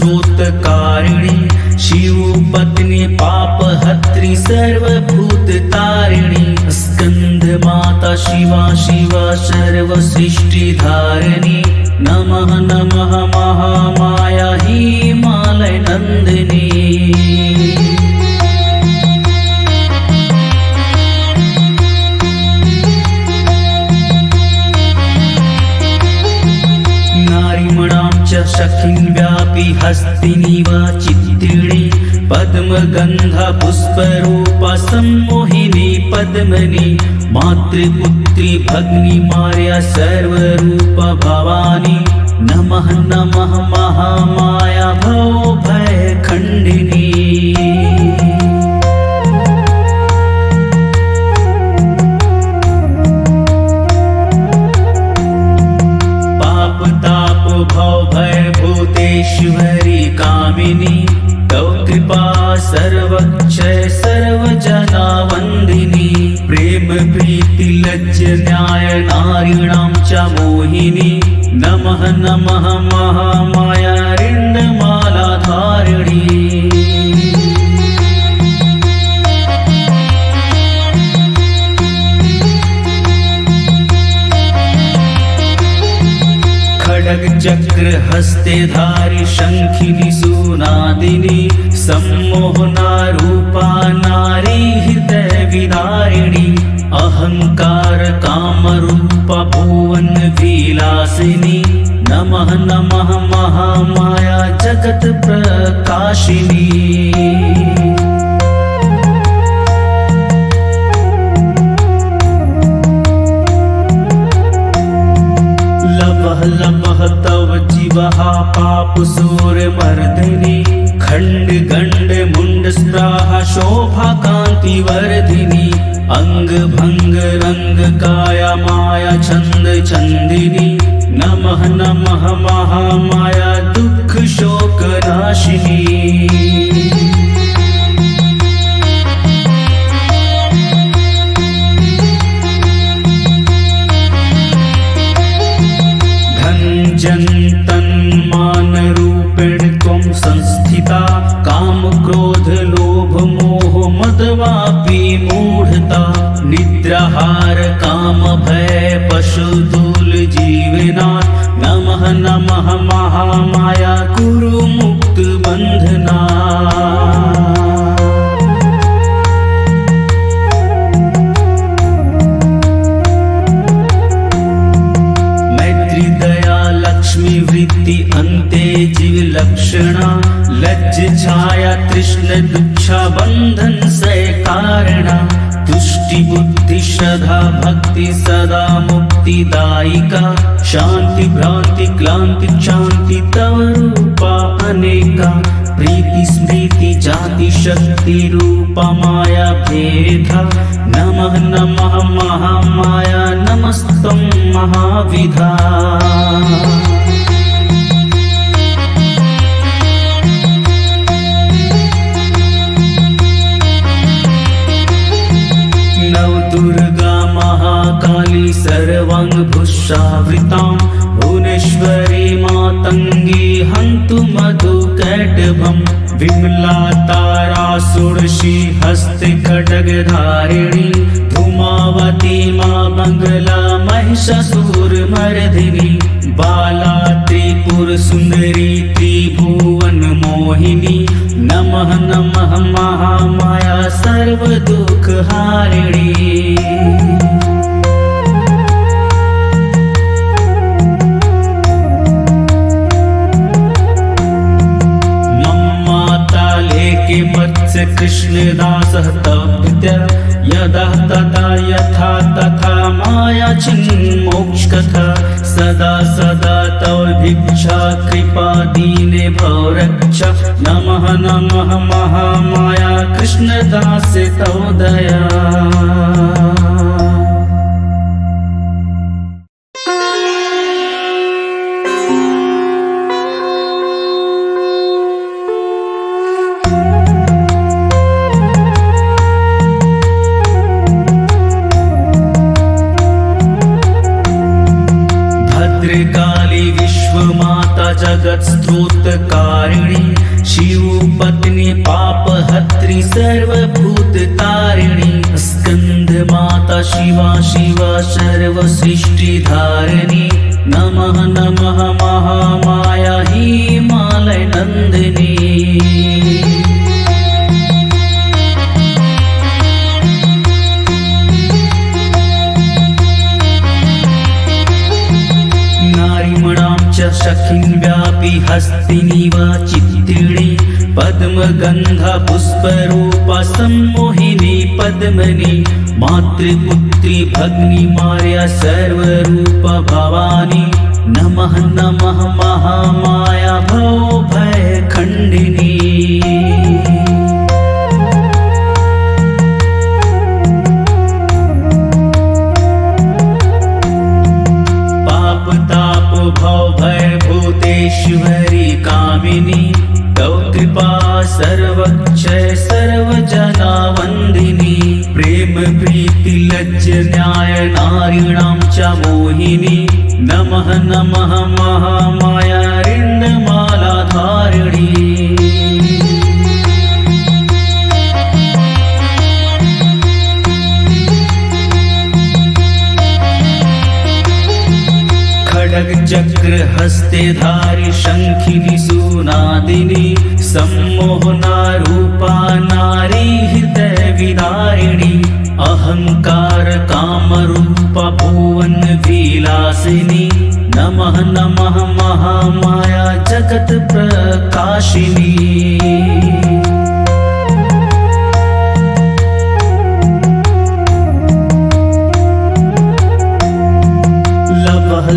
सर्वभूतकारिणी शिवपत्नी पापहत्री सर्वभूततारिणी स्कंदमाता शिवा शिवा सर्वसृष्टिधारिणी नमः नमः महामाया हिमालय नंदिनी। सखिन् व्यापी हस्तिनी वा चित्रिणी पद्मगंधा पुष्परूपा सम्मोहिनी पद्मनी मातृपुत्री भग्नी मार्या सर्वरूपा भवानी नमः नमः महामाया भवभय खंडिनी। भूतेश्वरी कामिनी तव कृपा सर्वक्षय सर्वजना वंदिनी प्रेम प्रीति लज्ज न्याय नारीणां च मोहिनी नमः नमः महामाया रिंदमाला धारिणी। चक्र हस्ते धारी शंखिनी सुनादिनी सम्मोहना रूपा नारी हृदय विदारिणी अहंकार काम रूपा भुवन विलासिनी नमः नमः महामाया जगत प्रकाशिनी। लपः तव जीवः पापसूर मर्दिनी खंड गंड मुंड स्प्राहा शोभा कांति वर्धिनी अंग भंग रंग काया माया छंद छंदिनी नमः नमः महामाया दुख शोक नाशिनी। जन्तन मान रूपेण त्वं संस्थिता काम क्रोध लोभ मोह मदवापि मूढ़ता निद्राहार काम भय पशुधूल जीवनाथ नमः नमः महामाया कुरु मुक्त बंधना। वृत्ति अन्ते जीव लक्षणा लज्ज छाया तृष्ण दुच्छा बंधन से कारणा तुष्टि बुद्धि श्रद्धा भक्ति सदा मुक्ति दायिका शांति भ्रांति क्लांति शांति तव रूपा अनेका प्रीति स्मृति जाति शक्ति रूपा माया भेदा नमः नमः महामाया नमस्तं महाविधा। दुर्गा महाकाली सर्वांग भुषावृतां भुवनेश्वरी मातंगी हन्तु मधुकैटभं विमला तारा षोडशी हस्ते खड्गधारिणी धूमावती मां मंगला महिषासुरमर्दिनी बाला त्रिपुर सुंदरी त्रिभुवन मोहिनी नमः नमः महामाया सर्व दुख हारिणी। मम्माता लेके वत्स कृष्णदासः तप्त यदा तदा यथा तथा माया चिन्मोक्षकथा सदा सदा तव भिक्षा कृपा दीने भव रक्षा नमः नमः महामाया कृष्णदास तव दया। भद्रकाली विश्वमाता जगत्स्त्रोतकारिणी शिवपत्नी पापहत्री सर्वभूततारिणी स्कंदमाता शिवा शिवा सर्वसृष्टिधारिणी नमः नमः महामाया हिमालय नंदिनी। सखिन् व्यापी हस्तिनी वा चित्रिणी पद्मगंधा पुष्परूपा सम्मोहिनी पद्मनी मातृपुत्री भग्नी मार्या सर्वरूपा भवानी नमः नमः महामाया भवभयखण्डिनी। भूतेश्वरी कामिनी तव कृपा सर्वक्षय सर्वजना वंदिनी प्रेम प्रीति लज्ज न्याय नारीणां च मोहिनी नमः नमः महामाया रिंदमाला धारिणी। चक्र हस्ते धारी शंखिनी सुनादिनी सम्मोहना रूपा नारी हृदय विदारिणी अहंकार काम रूपा भुवन विलासिनी नमः नमः महामाया जगत प्रकाशिनी।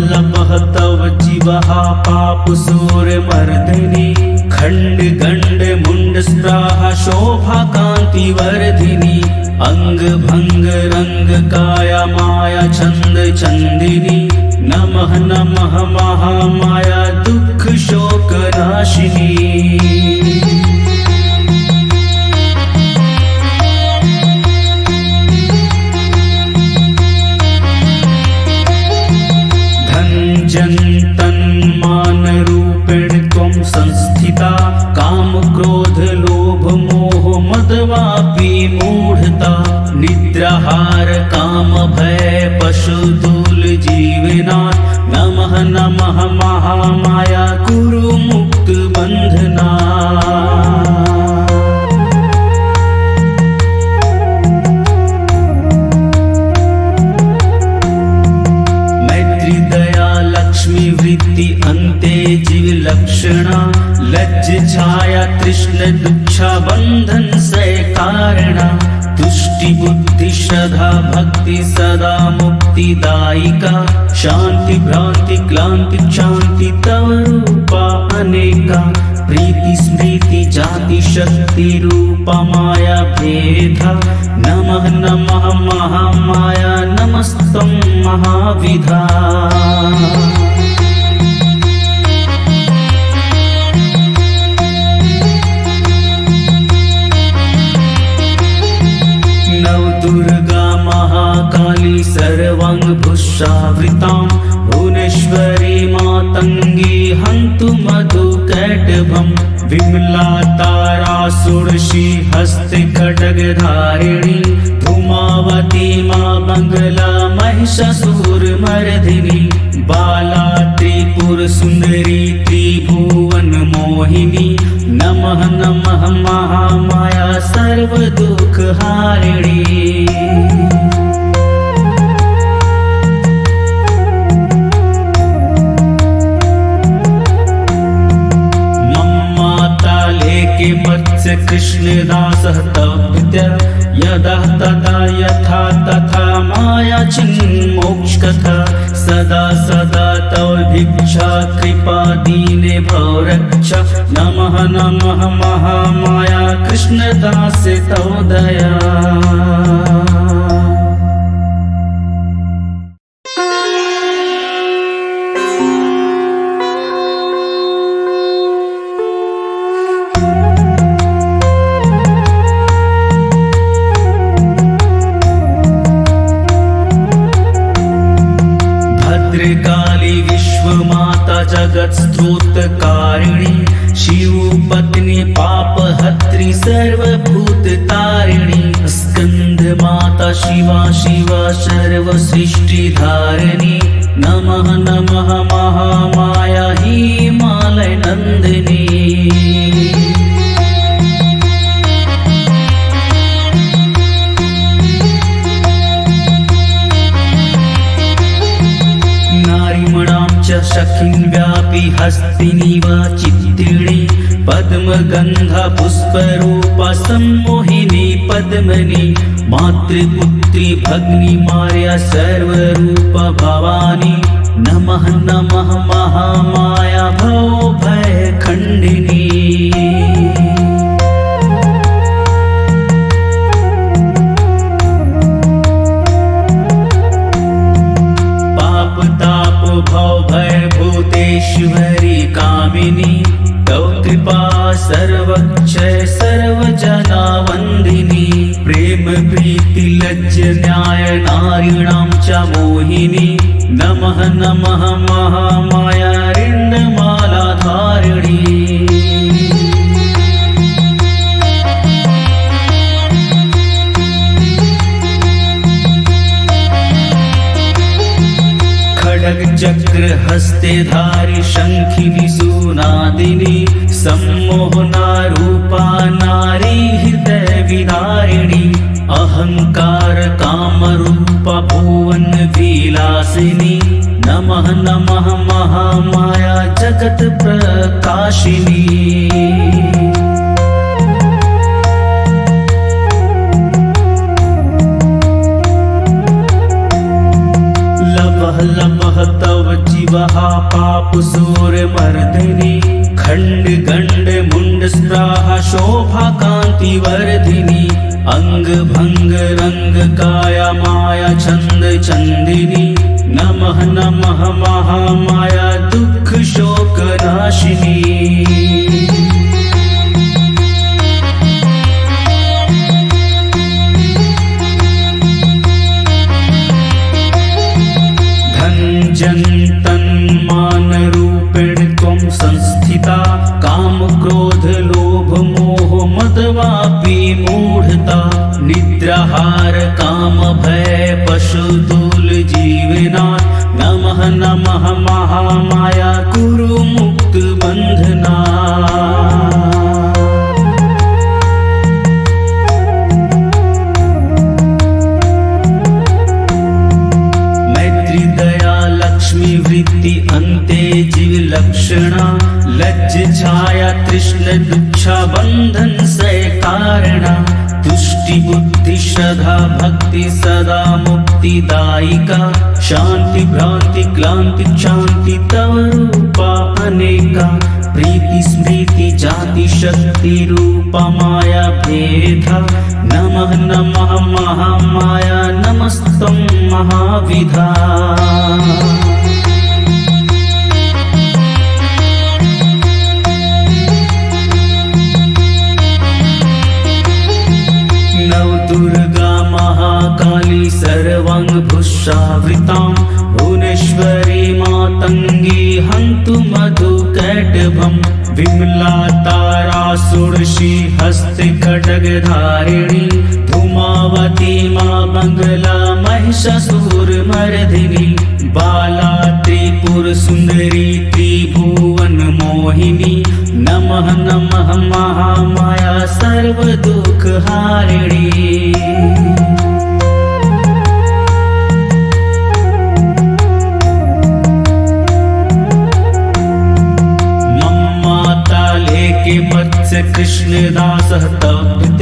लभः तव जीवः पापसूरमर्दिनी खंड गंड मुंड स्प्राहा शोभा कांति वर्धिनी अंग भंग रंग काया माया छंद चंदिनी नमः नमः महामाया दुख शोक नाशिनी। जन्तन्मान रूपेण त्वं संस्थिता काम क्रोध लोभ मोह मदवापि मूढ़ता निद्राहार काम भय पशुतुल जीवना नमः नमः महामाया कुरु मुक्त बंधना। वृत्ति अन्ते जीव लक्षणा लज्ज छाया तृष्ण दुच्छा बंधन से कारणा तुष्टि बुद्धि श्रद्धा भक्ति सदा मुक्ति दायिका शांति भ्रांति क्लांति शांति तव रूपा अनेका प्रीति स्मृति जाति शक्ति रूपा माया भेदा नमः नमः महामाया नमस्तं महाविधा। दुर्गा महाकाली सर्वांगभूषावृतां भुवनेश्वरी मातंगी हन्तु मधुकैटभं विमला तारासुरशी हस्ते खड्गधारिणी धूमावती मां बंगला महिषासुरमर्दिनी बाला त्रिपुर सुंदरी त्रिभुवन मोहिनी नमः नमः महामाया सर्व दुख हारिणी। के मत्स्य कृष्णदासः तप्य यदा तदा यथा तथा माया चिन्मोक्षकथा सदा सदा तव भिक्षा कृपा दीने भव रक्षा नमः नमः महामाया कृष्णदास तव दया। भद्रकाली भद्रकाली विश्वमाता जगत्स्त्रोतकारिणी शिवपत्नी पापहत्री सर्वभूततारिणी स्कंदमाता शिवा शिवा सर्वसृष्टिधारिणी नमः नमः महामाया हिमालय नंदिनी। शखिन् व्यापी हस्तिनी वा चित्तिणी पद्मगंधा पुष्परूपा सम्मोहिनी पद्मनि मातृपुत्री भग्नी मार्या सर्वरूपा भवानी नमः नमः महामाया भवभय खंडिनी। भूतेश्वरी कामिनी तव कृपा सर्वक्षय सर्वजना वंदिनी प्रेम प्रीति लज्ज न्याय नारीणां च मोहिनी नमः नमः महामाया रिंदमाला धारिणी। चक्र हस्ते धारी शंखिनी सुनादिनी सम्मोहना रूपा नारी हृदय विदारिणी अहंकार काम रूपा भुवन विलासिनी नमः नमः महामाया जगत प्रकाशिनी। लपः तव जीवः पापसूरमर्दिनी खंड गंड मुंड स्प्राहा शोभा कांति वर्धिनी अंग भंग रंग काया माया छंद चंदिनी नमः नमः महामाया दुख शोक नाशिनी। जन्तन मान रूपेण त्वं संस्थिता काम क्रोध लोभ मोह मदवापि मूढ़ता निद्राहार काम भय पशुतुल जीवनात् नमः नमः महामाया कुरु मुक्त बंधना। वृत्ति अन्ते जीव लक्षणा लज्ज छाया तृष्ण दुच्छा बंधन से कारणा तुष्टि बुद्धि श्रद्धा भक्ति सदा मुक्तिदायिका शांति भ्रांति क्लांति शांति तव रूपा अनेका प्रीति स्मृति जाति शक्ति रूपा माया भेदा नमः नमः महामाया नमस्तं महाविधा। दुर्गा महाकाली सर्वांगभूषावृतां भुवनेश्वरी मातंगी हन्तु मधुकैटभं विमला तारासुरशी हस्ते खड्गधारिणी धूमावती मां मंगला महिषासुरमर्दिनी बाला त्रिपुर सुंदरी त्रिभुवन मोहिनी नमः नमः महामाया सर्व दुख हारिणी। मत्स्य कृष्णदासः तप्त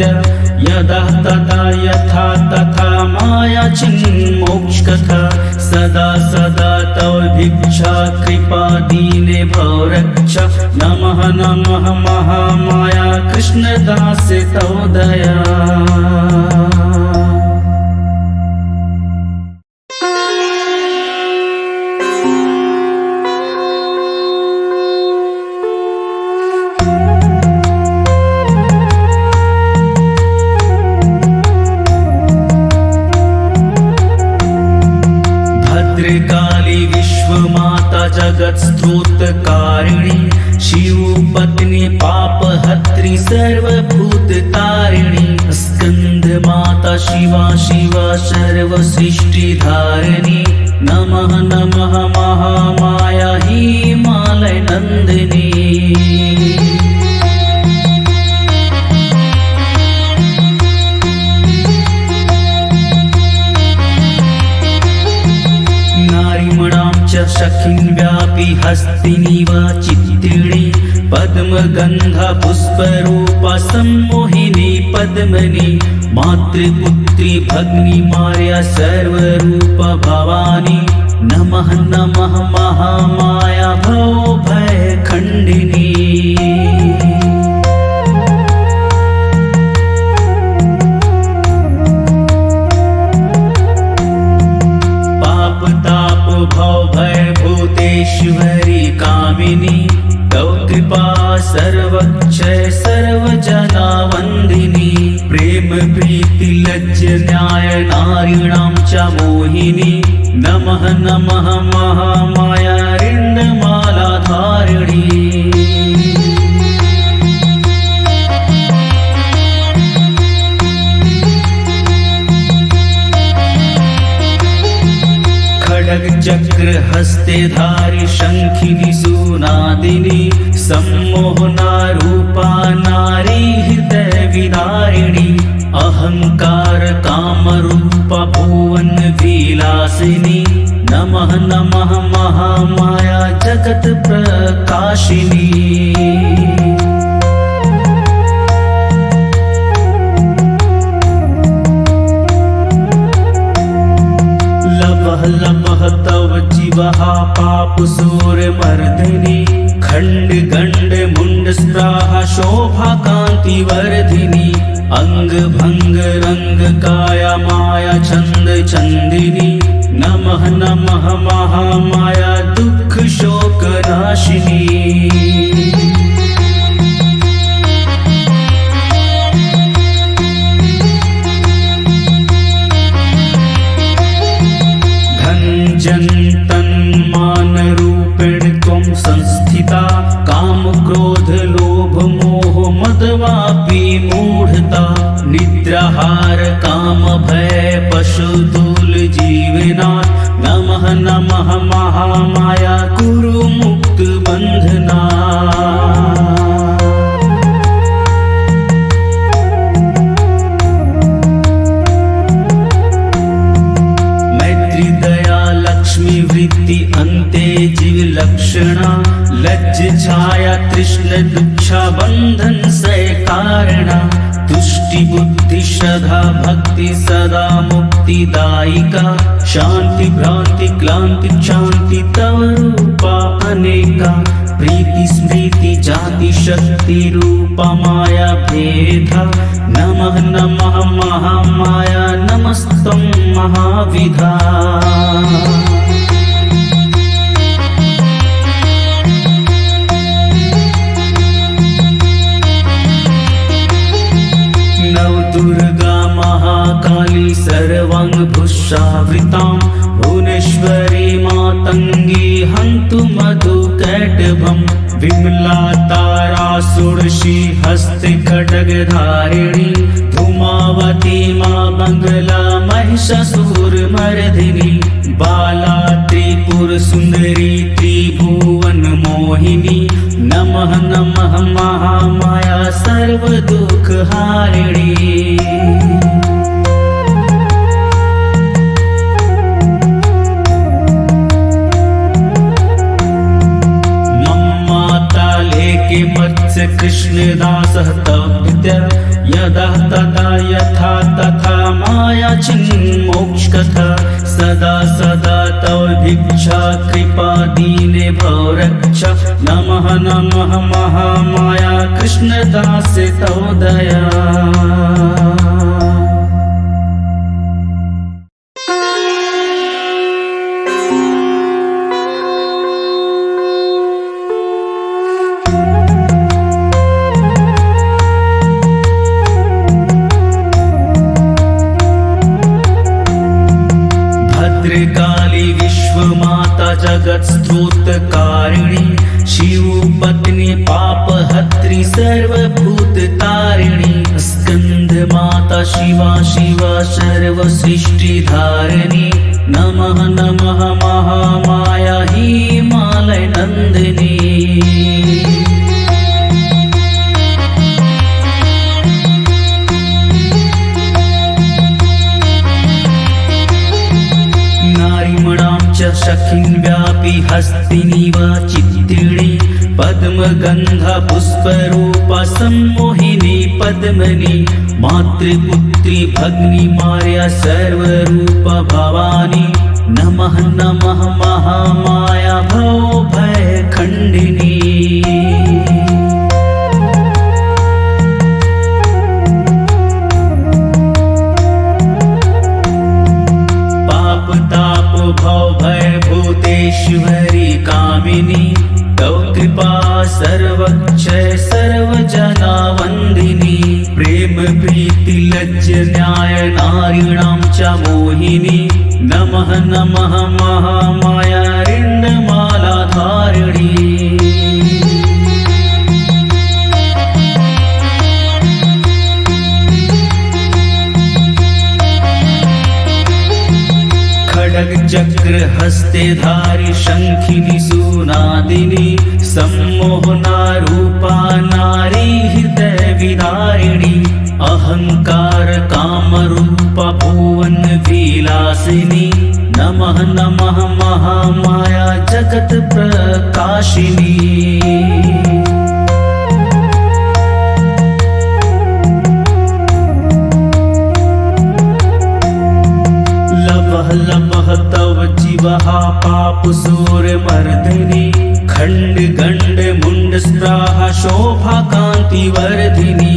यदा तदा यथा तथा माया चिन्मोक्षकथा सदा सदा तव भिक्षा कृपा दीने भव रक्षा नमः नमः महामाया कृष्णदास तव दया। भद्रकाली विश्वमाता जगत्स्तोत्रकारिणी शिवपत्नी पापहत्री सर्वभूततारिणी स्कंदमाता शिवा शिवा सर्वसृष्टिधारिणी नमः नमः महामाया हिमालय नंदिनी सखिन् व्यापी हस्तिनीव चित्तिणी पद्मगंधा पुष्परूपा सम्मोहिनी पद्मनि मातृपुत्री भग्नी मार्या सर्वरूपा भवानी नमः नमः महामाया भवभय खंडिनी भूतेश्वरी कामिनी तव कृपा सर्वक्षय सर्वजना वंदिनी प्रेम प्रीति लज्ज न्याय नारीणां च मोहिनी नमः नमः महामाया रिंदमाला धारिणी चक्र हस्ते धारी शंखिनी सुनादिनी सम्मोहना रूपा नारी हृदय विदारिणी अहंकार काम रूपा भुवन विलासिनी नमः नमः महामाया जगत प्रकाशिनी लपः तव जीवहा पापसूर मर्दिनी खंड गंड मुंड स्प्राहा शोभा कांति वर्धिनी अंग भंग रंग काया माया छंद चंदिनी नमः नमः महामाया दुख शोक नाशिनी जन्तन्मान रूपेण त्वं संस्थिता काम क्रोध लोभ मोह मदवापि मूढ़ता निद्राहार काम भय पशुतुल जीवना नमः नमः महामाया कुरु मुक्त बंधना वृत्ति अन्ते जीव लक्षणा लज्ज छाया तृष्ण दुच्छा बंधन से कारणा तुष्टि बुद्धि श्रद्धा भक्ति सदा मुक्ति दायिका शांति भ्रांति क्लांति शांति तव रूपा अनेका प्रीति स्मृति जाति शक्ति रूपा माया भेदा नमः नमः महामाया नमस्तं महाविधा दुर्गा महाकाली सर्वांग भुषावृतां भुवनेश्वरी मातंगी हन्तु मधुकैटभं विमला तारा षोडशी हस्ते खड्गधारिणी धूमावती मां मंगला महिषासुरमर्दिनी बाला त्रिपुर सुंदरी त्रिभुवन मोहिनी नमः नमः महामाया सर्व दुख हारिणी मम्माता लेके मत्स्य कृष्णदासः तप्त्य यदा तदा यथा तथा माया चिन्मोक्षकथा सदा सदा तव भिक्षा कृपा दीने भव रक्षा नमः नमः महामाया कृष्णदास तव दया भद्रकाली विश्वमाता जगत्स्तोत्र स्त्रोतकारिणी शिवपत्नी पापहत्री सर्वभूततारिणी स्कंदमाता शिवा शिवा सर्वसृष्टिधारिणी नमः नमः महामाया हिमालय नंदिनी शखिन् व्यापी हस्तिनी व चित्तिणी पद्मगंधा पुष्परूपा सम्मोहिनी पद्मनी मातृपुत्री भग्नी मार्या सर्वरूपा भवानी नमः नमः महामाया भवभयखण्डिनी भूतेश्वरी कामिनी तव कृपा सर्वक्षय सर्वजना वंदिनी प्रेम प्रीति लज्ज न्याय नारीणां च मोहिनी नमः नमः महामाया रिंदमाला धारिणी चक्र हस्ते धारी शंखिनी सुनादिनी सम्मोहना रूपा नारी हृदय विदारिणी अहंकार काम रूपा भुवन विलासिनी नमः नमः महामाया जगत प्रकाशिनी लभः तव जीवहा पापसूरमर्दिनी खंड गंड मुंड स्प्राहा शोभा कांति वर्धिनी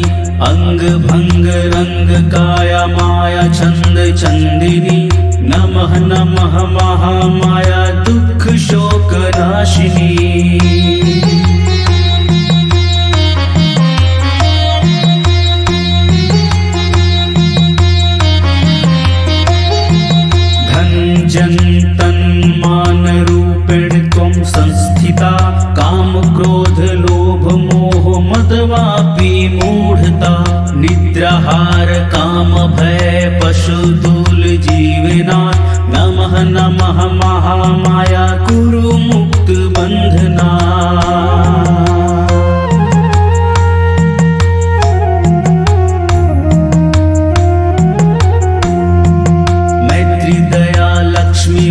अंग भंग रंग काया माया छंद चंदिनी नमः नमः महामाया दुख शोक नाशिनी मान रूपेण त्वं संस्थिता काम क्रोध लोभ मोह मदवापी मूढ़ता निद्राहार काम भय पशुतुल जीवना नमः नमः महामाया कुरु मुक्त बंधना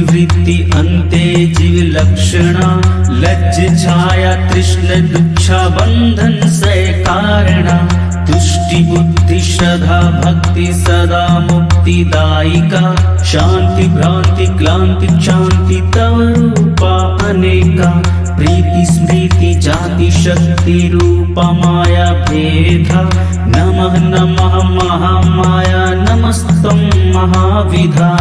वृत्ति अन्ते जीव लक्षणा लज्ज छाया तृष्ण दुच्छा बंधन से कारणा तुष्टि बुद्धि श्रद्धा भक्ति सदा मुक्ति दायिका शांति भ्रांति क्लांति शांति तव रूपा अनेका प्रीति स्मृति जाति शक्ति रूपा माया भेदा नमः नमः महामाया नमस्तं महाविधा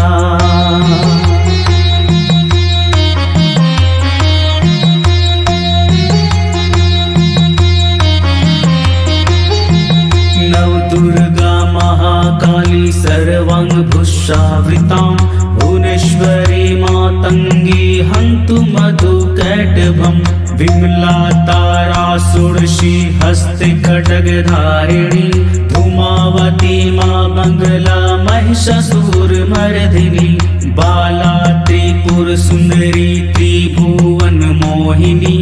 दुर्गा महाकाली सर्वांगभूषावृतां भुवनेश्वरी मातंगी हन्तु मधुकैटभं विमला तारा षोडशी हस्ते खड्गधारिणी धूमावती मां मंगला महिषासुरमर्दिनी बाला त्रिपुर सुंदरी त्रिभुवन मोहिनी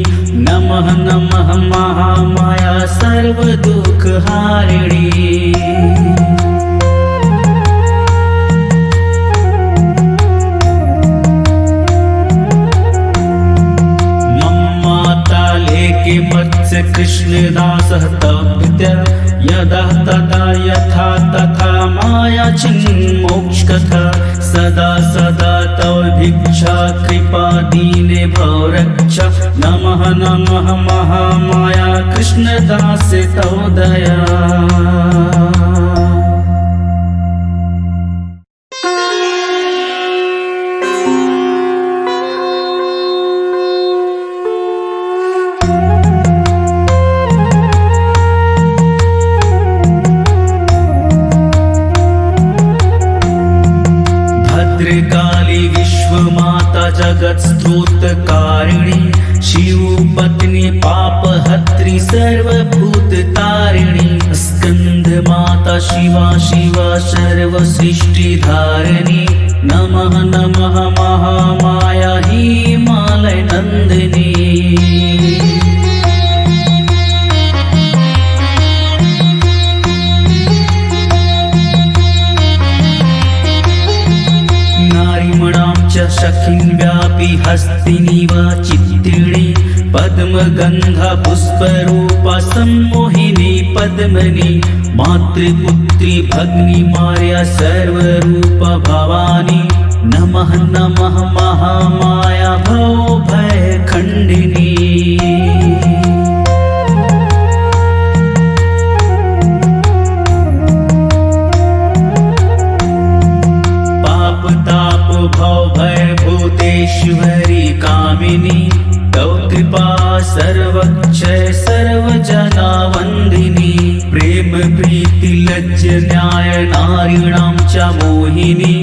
नमः नमः महामाया सर्व दुख हारिणी के मत्स्य कृष्णदासः तप्य यदा तदा यथा तथा माया चिन्मोक्षकथा सदा सदा तव भिक्षा कृपा दीने भव रक्षा नमः नमः महामाया कृष्णदास तव दया भद्रकाली विश्वमाता जगत स्त्रोतकारिणी शिवपत्नी पापहत्री सर्वभूततारिणी स्कंदमाता शिवा शिवा सर्वसृष्टिधारिणी नमः नमः महामाया हिमालय नंदिनी। सखिन् व्यापी हस्तिनी वा चित्तिणी पद्मगंधा पुष्परूपा सम्मोहिनी पद्मनी मातृपुत्री भग्नी मार्या सर्वरूपा भवानी नमः नमः महामाया भवभय खंडिनी। भूतेश्वरी कामिनी तव कृपा सर्वक्षय सर्वजना वंदिनी प्रेम प्रीति लज्ज न्याय नारीणां च मोहिनी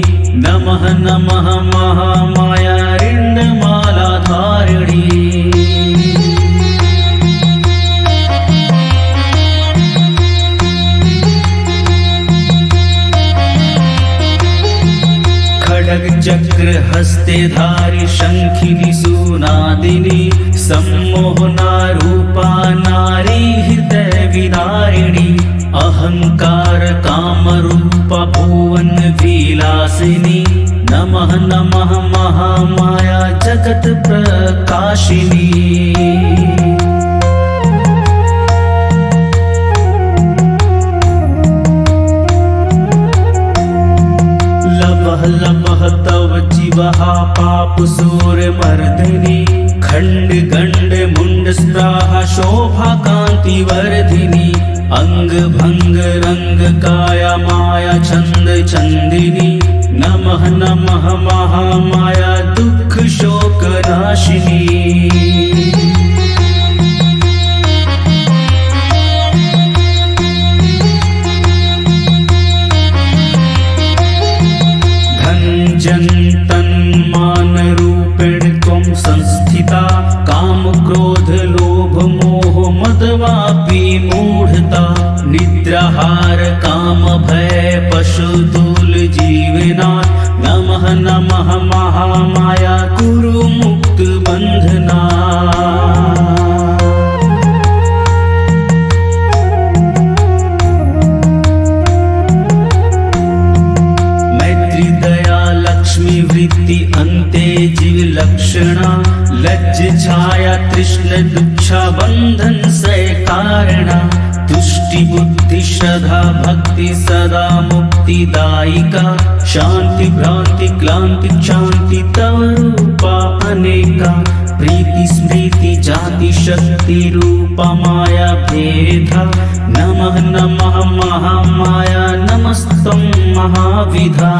नमः नमः महामाया रिंदमाला धारिणी। चक्र हस्ते धारी शंखिनी सुनादिनी सम्मोहना रूपा नारी हृदय विदारिणी अहंकार काम रूपा भुवन विलासिनी नमः नमः महामाया जगत प्रकाशिनी। लपः तव जीवः पाप सूर मर्दिनी खंड गंड मुंड स्त्राहा शोभा कांति वर्धिनी अंग भंग रंग काया माया छंद चंदिनी नमः नमः महामाया दुख शोक नाशिनी। जन्तन मान रूपेण त्वं संस्थिता काम क्रोध लोभ मोह मदवापि मूढ़ता निद्राहार काम भय पशुतुल जीवनात् नमः नमः महामाया कुरु मुक्त बंधना। वृत्ति अन्ते जीव लक्षणा लज्ज छाया तृष्ण दुच्छा बंधन से कारणा तुष्टि बुद्धि श्रद्धा भक्ति सदा मुक्तिदायिका शांति भ्रांति क्लांति शांति तव रूपा अनेका प्रीति स्मृति जाति शक्ति रूपा माया भेदा नमः नमः महामाया नमस्तं महाविधा।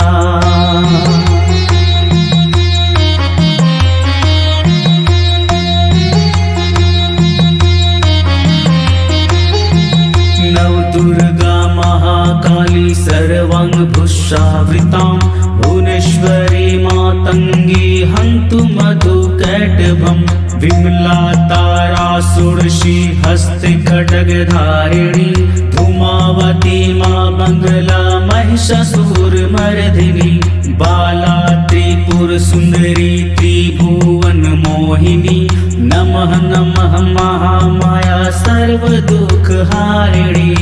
दुर्गा महाकाली सर्वांग भुषावृतां भुवनेश्वरी मातंगी हन्तु मधुकैटभं विमला तारा षोडशी हस्ते खड्गधारिणी धूमावती मां मंगला महिषासुरमर्दिनी बाला त्रिपुर सुंदरी त्रिभुवन मोहिनी नमः नमः महामाया सर्व दुख हारिणी।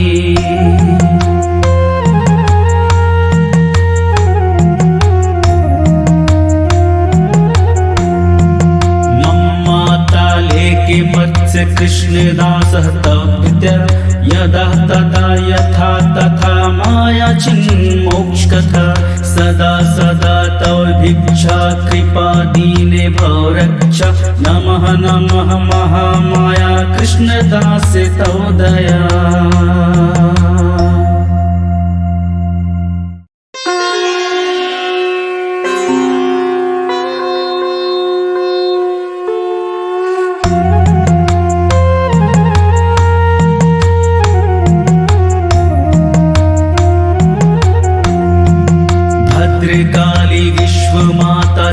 मत्स्य कृष्ण दासः तव पितर यदा तदा यथा तथा माया चिन्मोक्षकथा सदा सदा तव भिक्षा कृपा दीने भव रक्षा नमः नमः महामाया कृष्ण दास तव दया।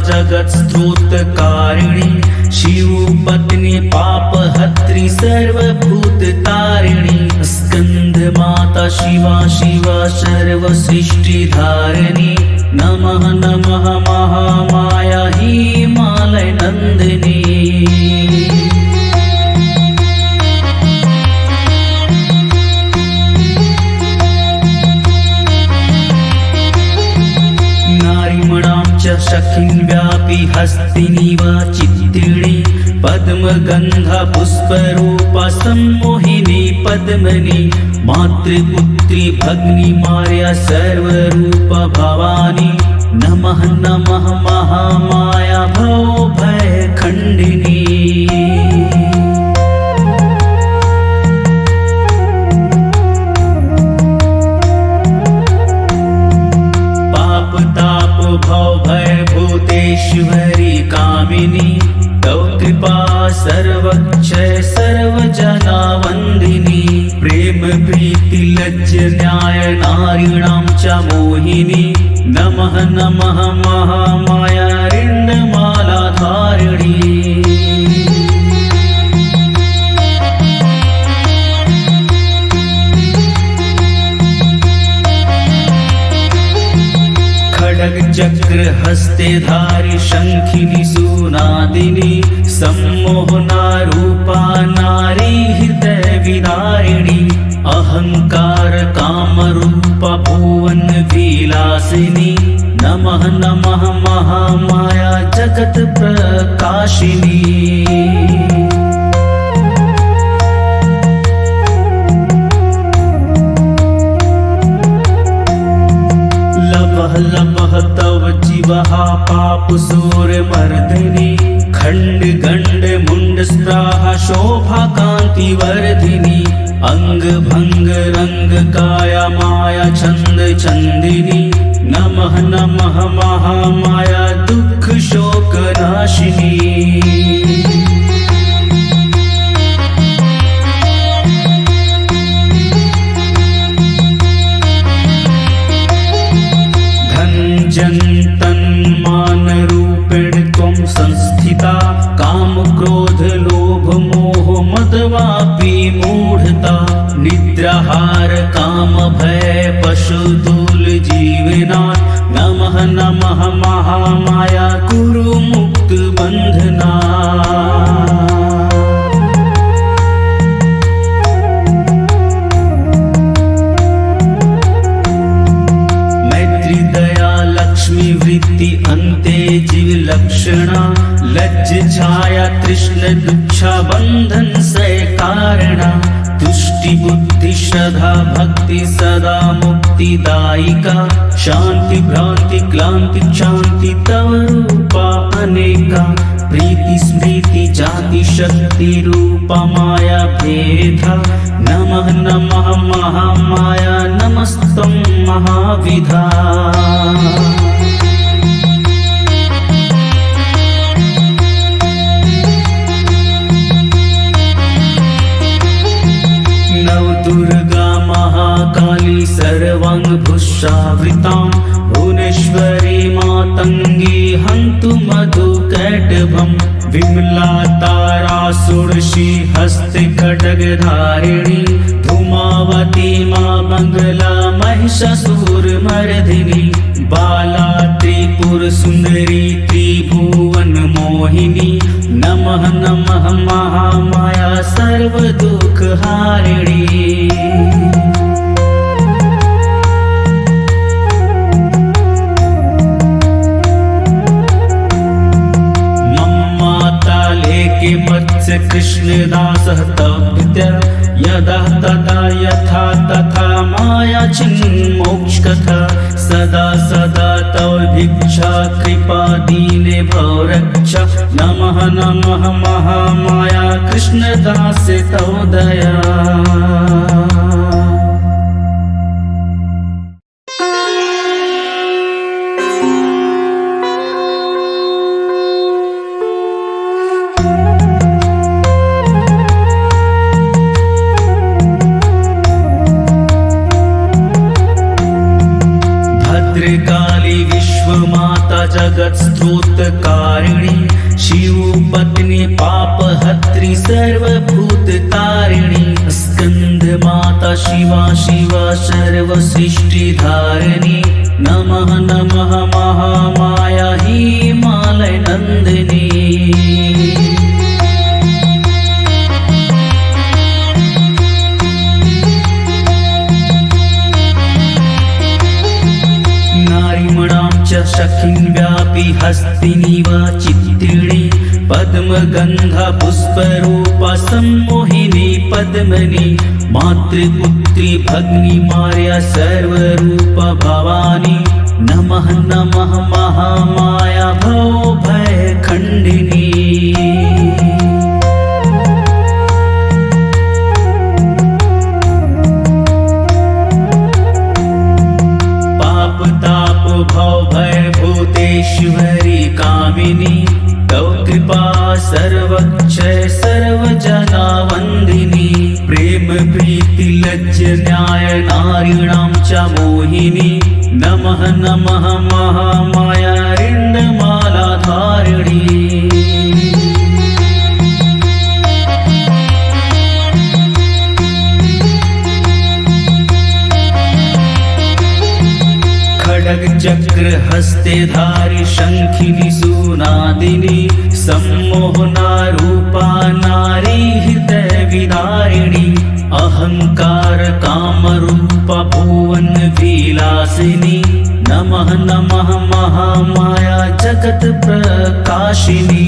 जगत स्तोत्रकारिणी शिवपत्नी सर्वभूत तारिणी स्कंद माता शिवा शिवा सर्व सृष्टि धारिणी नमः नमः महामाया हिमालय नंदिनी सखिन् व्यापी हस्तिनीव चित्तिणी पद्मगंधा पुष्परूपा सम्मोहिनी पद्मनी मातृपुत्री भग्नी मार्या सर्वरूपा भवानी नमः नमः महामाया भवभय खंडिनी भूतेश्वरी कामिनी तव कृपा सर्वक्षय सर्वजना वंदिनी प्रेम प्रीति लज्ज न्याय नारीणां च मोहिनी नमः नमः महामाया रिण्डमाला धारिणी चक्र हस्ते धारी शंखिनी सुनादिनी सम्मोहना रूपा नारी हृदय विदारिणी अहंकार काम रूपा भुवन विलासिनी नमः नमः महामाया जगत प्रकाशिनी लपः तव जीवहा पापसूर मर्दिनी खंड गंड मुंड स्प्राहा शोभा कांति वर्धिनी अंग भंग रंग काया माया छंद छंदिनी नमः नमः महामाया दुख शोक नाशिनी जन्तन्मान रूपेण त्वं संस्थिता काम क्रोध लोभ मोह मदवापि मूढ़ता निद्राहार काम भय पशुधूल जीवना नमः नमः महामाया कुरु मुक्त बंधना वृत्ति अन्ते जीव लक्षणा लज्ज छाया तृष्ण दुच्छा बंधन से कारणा तुष्टि बुद्धि श्रद्धा भक्ति सदा मुक्ति दायिका शांति भ्रांति क्लांति शांति तव रूपा अनेका प्रीति स्मृति जाति शक्ति रूपा माया भेदा नमः नमः महामाया नमस्तं महाविधा दुर्गा महाकाली सर्वांग भुषावृतां भुवनेश्वरी मातंगी हन्तु मधुकैटभं विमला तारा षोडशी हस्ते खड्गधारिणी धूमावती मां मंगला महिषासुरमर्दिनी बाला त्रिपुर सुंदरी त्रिभुवन मोहिनी नमः नमः महामाया सर्व दुख हारिणी के मत्स्य कृष्णदासः तप्य यदा तदा यथा तथा माया चिन्मोक्षकथा सदा सदा तव भिक्षा कृपा दीने भव रक्षा नमः नमः महामाया कृष्णदास तव दया भद्रकाली विश्वमाता जगत स्तोत्रकारिणी शिव पत्नी पापहत्री सर्वभूततारिणी स्कंद माता शिवा शिवा सर्वसृष्टिधारिणी नमः नमः महामाया हिमालय नंदिनी शखिन् व्यापी हस्तिनी वा चित्तिणी पद्मगंधा पुष्परूपा सम्मोहिनी पद्मनी मातृपुत्री भग्नी मार्या सर्वरूपा भवानी नमः नमः महामाया भवभयखण्डिनी भूतेश्वरी कामिनी तव कृपा सर्वक्षय सर्वजना वंदिनी प्रेम प्रीति लज्ज न्याय नारीणां च मोहिनी नमः नमः महामाया रिंदमाला धारिणी चक्र हस्ते धारी शंखिनी सुनादिनी सम्मोहना रूपा नारी हृदय विदारिणी अहंकार काम रूपा भुवन विलासिनी नमः नमः महामाया जगत प्रकाशिनी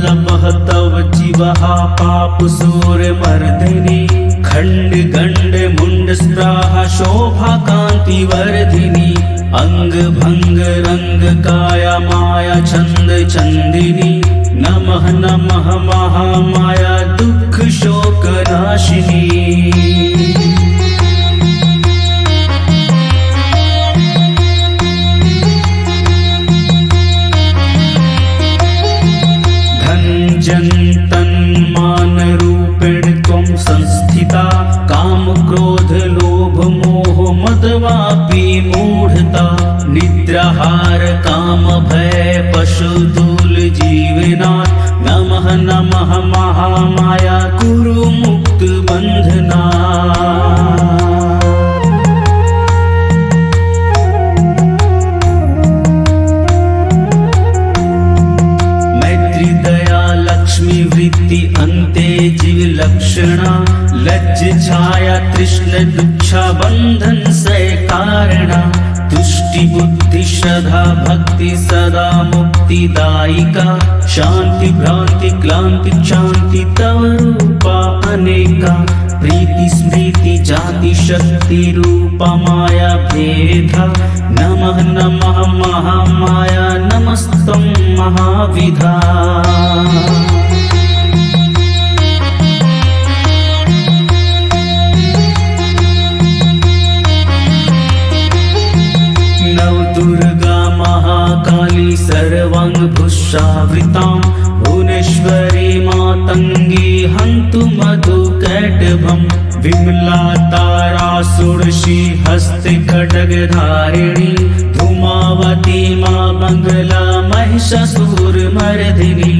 लभः तव जीवः पापसूरमर्दिनी खंड गंड मुंड स्प्राहा शोभा कांति वर्धिनी अंग भंग रंग काया माया छंद चंदिनी नमः नमः महामाया दुख शोक नाशिनी मान रूपेण त्वं संस्थिता काम क्रोध लोभ मोह मदवापि मूढ़ता निद्राहार काम भय पशुतुल जीवनाथ नमः नमः महामाया कुरु मुक्त बंधना वृत्ति अन्ते जीव लक्षणा लज्ज छाया तृष्ण दुच्छा बंधन से कारणा तुष्टि बुद्धि श्रद्धा भक्ति सदा मुक्ति दायिका शांति भ्रांति क्लांति शांति तव रूपा अनेका प्रीति स्मृति जाति शक्ति रूपा माया भेदा नमः नमः महामाया नमस्तं महाविधा दुर्गा महाकाली सर्वांग भुषावृतां भुवनेश्वरी मातंगी हन्तु मधुकैटभं विमला तारा षोडशी हस्ते खड्गधारिणी धूमावती मां मंगला महिषासुरमर्दिनी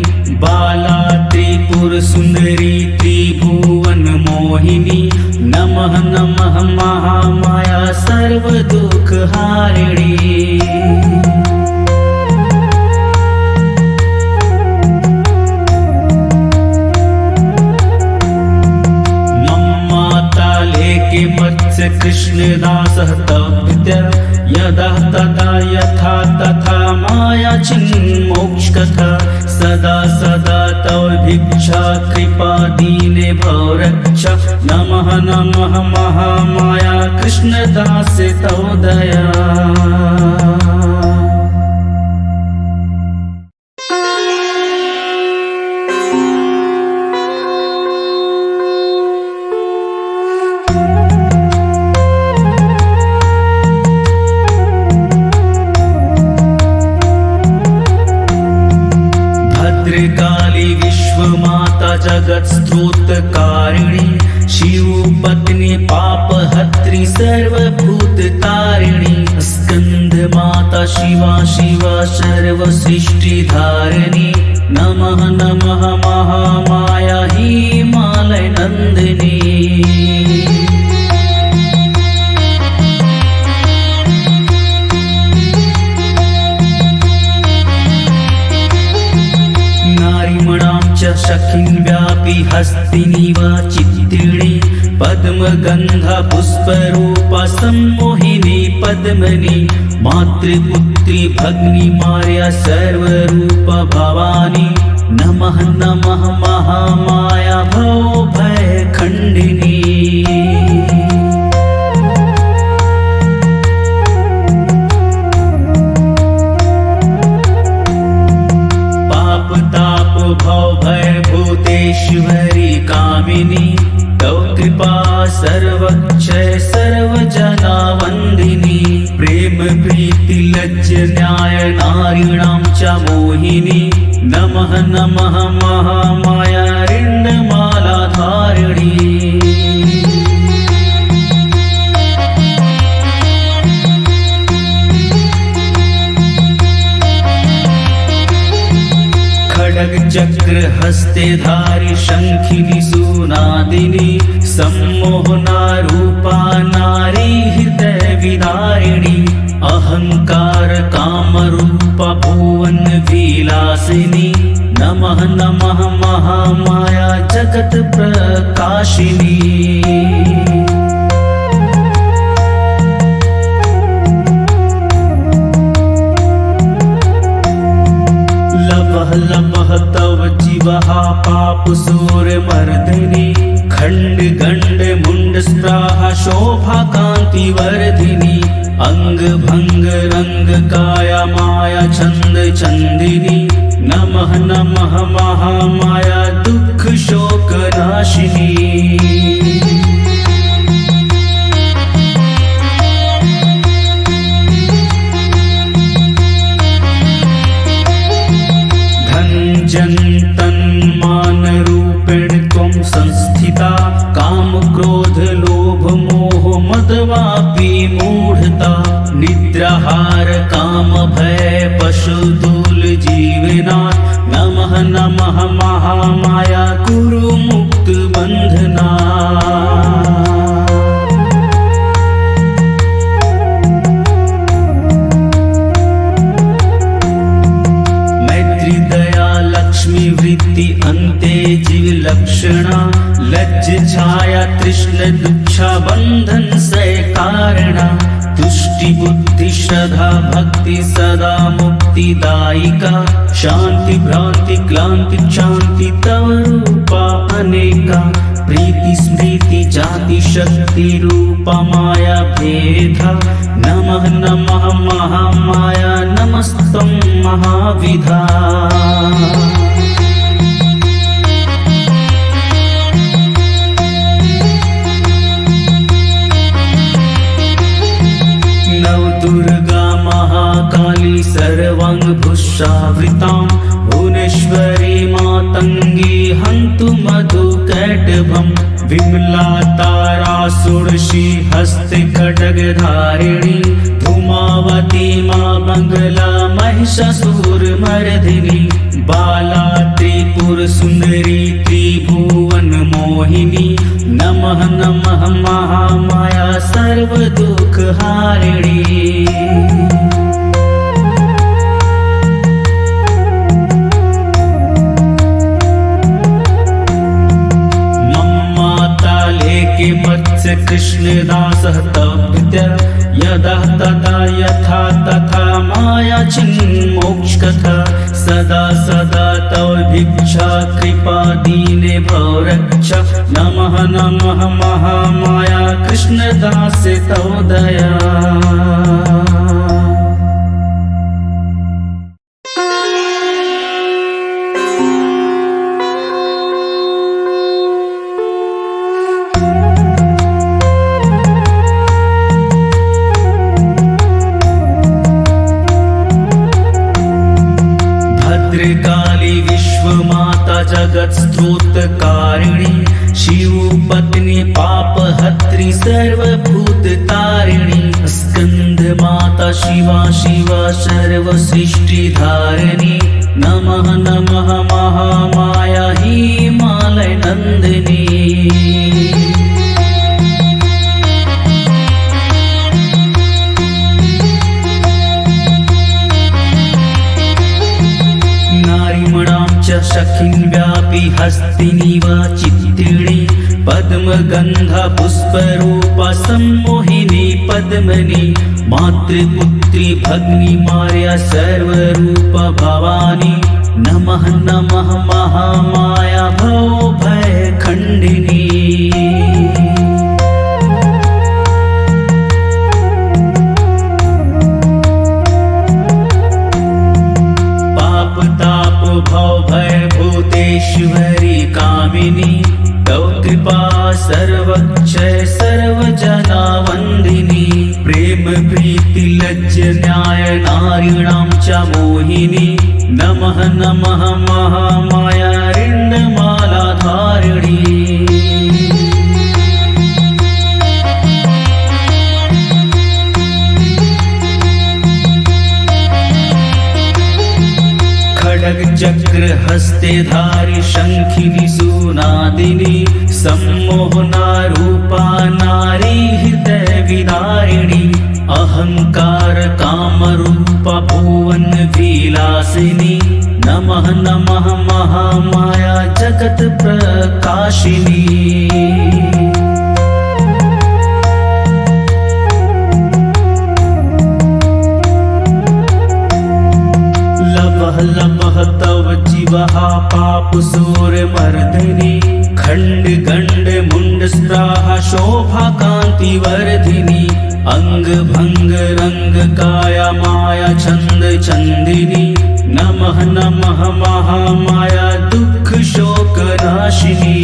बाला त्रिपुर सुंदरी त्रिभुवन मोहिनी नमः नमः महामाया सर्व दुख हारिणी मम्माता लेके मत्स्य कृष्णदासः तप्य यदा तदा यथा तथा माया चिन्मोक्षकथा सदा सदा तव भिक्षा कृपा दीने भव रक्षा नमः नमः महामाया कृष्णदास तव दया भद्रकाली विश्वमाता जगत स्तोत्रकारिणी शिव पत्नी पापहत्री सर्वभूतता शिवा शिवा सर्वसृष्टिधारिणी नमः नमः महामाया हिमालय नंदिनी। नारीमणां च सखीं व्यापी हस्तिनीव चित्तिणी पद्मगन्धा पुष्परूपा सम्मोहिनी पद्मिनी मातृपुत्री भगिनी मार्या सर्वरूपा भवानी नमः नमः महामाया भवभयखण्डिनी। पाप ताप भव भय भूतेश्वरी कामिनी तव कृपा सर्वक्षय सर्वजना वंदिनी प्रेम प्रीति लज्ज न्याय नारीणां च मोहिनी नमः नमः महामाया रिंडमाला धारिणी। खड्ग चक्र हस्ते धारी शंखिनी सुनादिनी सम्मोहना रूपा नारी हृदय विदारिणी अहंकार काम रूपा भुवन विलासिनी नमः नमः महामाया जगत प्रकाशिनी। लपः लपः तव जीवः पाप सूर मर्दिनी खंड गंड मुंड स्त्राहा शोभा कांति वर्धिनी अंग भंग रंग काया माया छंद चंदिनी नमः नमः महामाया दुख शोक नाशिनी। जन तन मान रूपेण त्वं संस्थिता काम क्रोध लोभ मोह मदवापी मूढ़ता निद्राहार काम भय पशुदूल जीवनाथ नमः नमः महामाया कुरु मुक्त बंधना। लक्ष्मी वृत्ति अन्ते जीव लक्षणा लज्ज छाया तृष्ण दुच्छा बंधन से कारणा तुष्टि बुद्धि श्रद्धा भक्ति सदा मुक्तिदायिका शांति भ्रांति क्लांति शांति तव रूपा अनेका प्रीति स्मृति जाति शक्ति रूपा माया भेदा नमः नमः महामाया नमस्तं महाविधा। नव दुर्गा महाकाली सर्वांग भुषावृतां भुवनेश्वरी मातंगी हन्तु मधुकैटभं विमला तारा षोडशी हस्ते खड्गधारिणी धूमावती मां मंगला महिषासुरमर्दिनी बाला त्रिपुर सुंदरी त्रिभुवन मोहिनी नमः नमः महामाया सर्व दुख हारिणी। मत्स्य कृष्णदासः तप्य यदा तदा यथा तथा माया चिन्मोक्षकथा सदा सदा तव भिक्षा कृपा दीने भव रक्षा नमः नमः महामाया कृष्णदास तव दया। भद्रकाली विश्वमाता जगत् स्तोत्रकारिणी शिव पत्नी पापहत्री सर्वभूत तारिणी स्कंद माता माता शिवा शिवा सर्वसृष्टिधारिणी नमः नमः महामाया हिमालय नंदिनी। नारीमणां च सखीं व्यापी हस्तिनीव चित्तिणी पद्मगन्धा पुष्परूपा सम्मोहिनी पद्मिनी मातृपुत्री भगिनी मार्या सर्वरूपा भवानी नमः नमः महामाया भवभयखण्डिनी। भूतेश्वरी कामिनी तव कृपा सर्वक्षय सर्वजना वंदिनी प्रेम प्रीति लज्ज न्याय नारीणां च मोहिनी नमः नमः महामाया रिण्डमाला धारिणी। चक्र हस्ते धारी शंखिनी सुनादिनी सम्मोहना रूपा नारी हृदय विदारिणी अहंकार काम रूपा भुवन विलासिनी नमः नमः महामाया जगत प्रकाशिनी। लपः तव जीवहा पापसूरमर्दिनी खंड गंड मुंड स्प्राहा शोभा कांति वर्धिनी अंग भंग रंग काया माया छंद चंदिनी नमः नमः महामाया दुख शोक नाशिनी।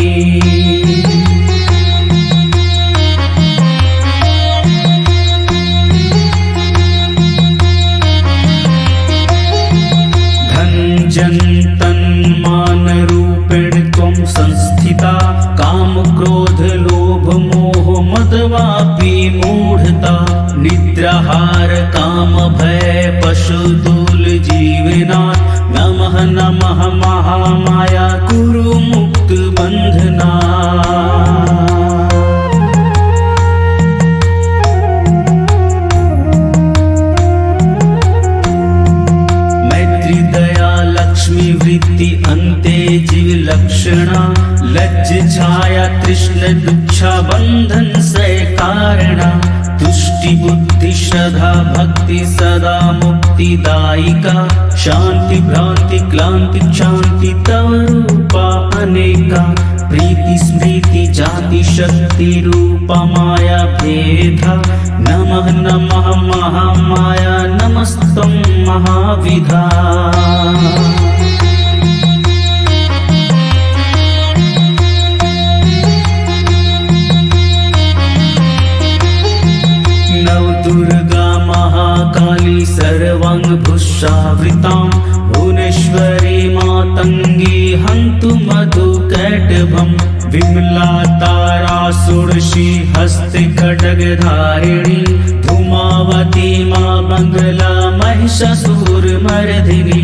जन्तन्मान रूपेण त्वं संस्थिता काम क्रोध लोभ मोह मदवापि मूढ़ता निद्राहार काम भय पशुदूल जीवना नमः नमः महामाया कुरु मुक्त बंधना। वृत्ति अन्ते जीव लक्षणा लज्ज छाया तृष्ण दुच्छा बंधन से कारणा तुष्टि बुद्धि श्रद्धा भक्ति सदा मुक्ति दायिका शांति भ्रांति क्लांति शांति तव रूपा अनेका प्रीति स्मृति जाति शक्ति रूपा माया भेदा नमः नमः महामाया नमस्तं महाविधा। दुर्गा महाकाली सर्वाङ्गभूषावृतां भुवनेश्वरी मातङ्गी हन्तु मधुकैटभं विमला तारा षोडशी हस्ते खड्गधारिणी धूमावती मां मंगला महिषासुरमर्दिनी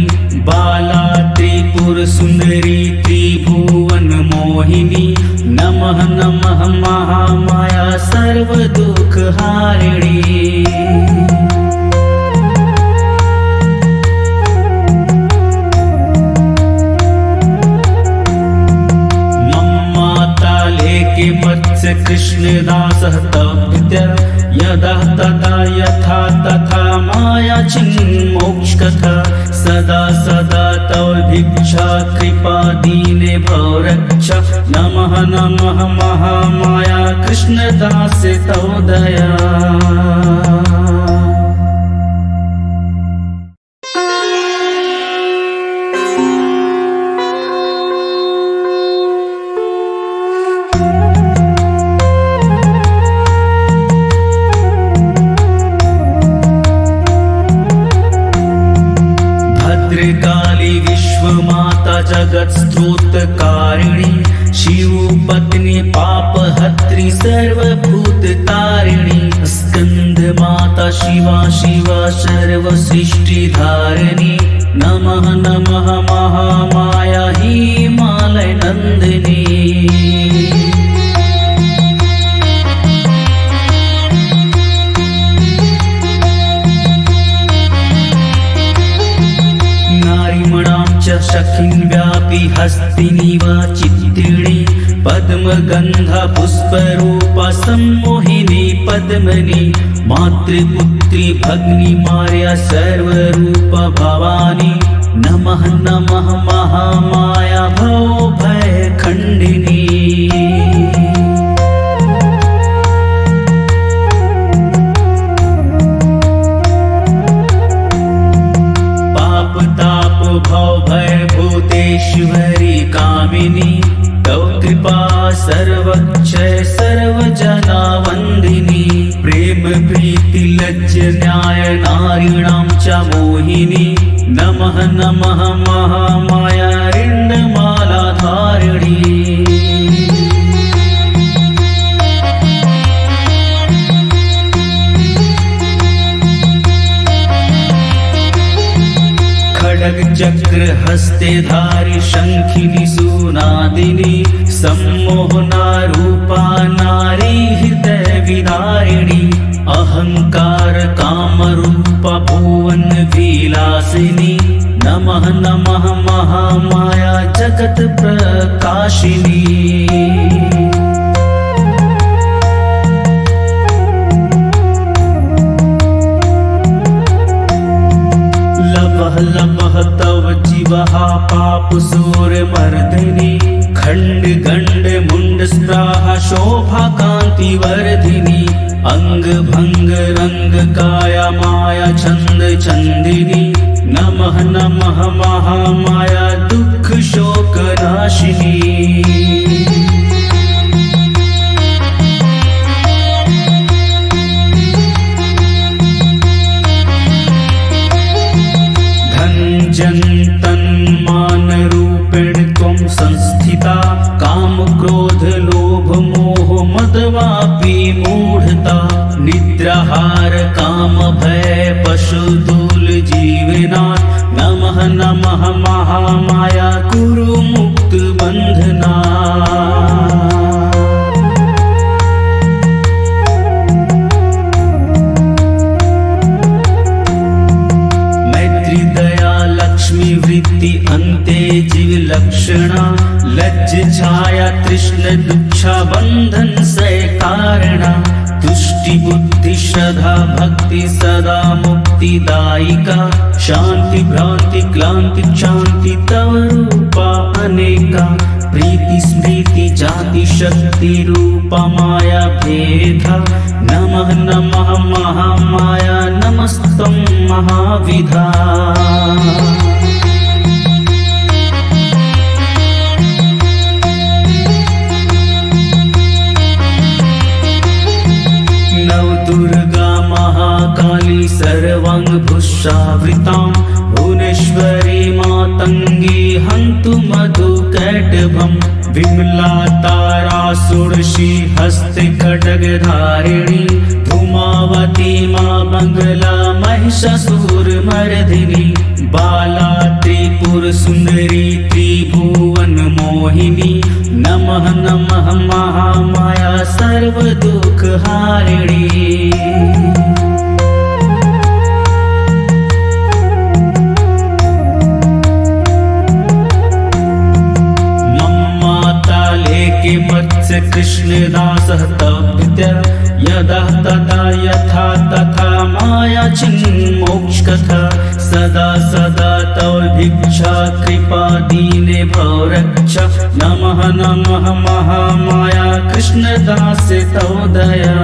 बाला त्रिपुर सुंदरी त्रिभुवन मोहिनी नमः नमः महामाया सर्वदुःख हारिणी। के मत्स्य कृष्णदासः तप्य यदा तदा यथा तथा माया चिन्मोक्षकथा सदा सदा तव भिक्षा कृपा दीने भव रक्षा नमः नमः महामाया कृष्णदास तव दया। भद्रकाली विश्वमाता जगत्स्त्रोतकारिणी शिवपत्नी पापहत्री सर्वभूततारिणी स्कंद माता शिवा शिवा सर्वसृष्टिधारिणी नमः नमः महामाया हिमालय नंदिनी। नारीमणां च सखीन् व्यापी हस्तिनी वा चित्तिणी पद्मगन्धा पुष्परूपा सम्मोहिनी पद्मनि मातृपुत्री भगिनी माया सर्वरूपा भवानी नमः नमः महामाया भवभयखण्डिनी। भूतेश्वरी कामिनी तव कृपा सर्वक्षय सर्वजना वंदिनी प्रेम प्रीति लज्ज न्याय नारीणां च मोहिनी नमः नमः महामाया रिण्डमाला धारिणी। चक्र हस्ते धारी शंखिनी सुनादिनी सम्मोहना रूपा नारी हृदय विदारिणी अहंकार काम रूपा भुवन विलासिनी नमः नमः महामाया जगत प्रकाशिनी। लभः तव जीवः पापसूरमर्दिनी खंड गंड मुंड स्प्राहा शोभा कांति वर्धिनी अंग भंग रंग काया माया छंद छंदिनी नमः नमः महामाया दुख शोक नाशिनी। जन्तन्मान रूपेण त्वं संस्थिता काम क्रोध लोभ मोह मदवापि मूढ़ता निद्राहार काम भय पशुतुल जीवनाथ नमः नमः महामाया कुरु मुक्त बंधना। वृत्ति अन्ते जीव लक्षणा लज्ज छाया तृष्ण दुच्छा बंधन से कारणा तुष्टि बुद्धि श्रद्धा भक्ति सदा मुक्ति दायिका शांति भ्रांति क्लांति शांति तव रूपा अनेका प्रीति स्मृति जाति शक्ति रूपा माया भेदा नमः नमः महामाया नमस्तं महाविधा। दुर्गा महाकाली सर्वांग भुषावृतां भुवनेश्वरी मातंगी हन्तु मधुकैटभं विमला तारासुरशी हस्ते खड्गधारिणी धूमावती मां मंगला महिषासुरमर्दिनी बाला त्रिपुर सुंदरी त्रिभुवन मोहिनी नमः नमः महामाया सर्व दुख हारिणी। मम्माता लेके मत्स्य कृष्णदासः तप्य यदा तदा यथा तथा माया चिन्मोक्षकथा सदा सदा तव भिक्षा कृपा दीने भव रक्षा नमः नमः महामाया कृष्णदास तव दया।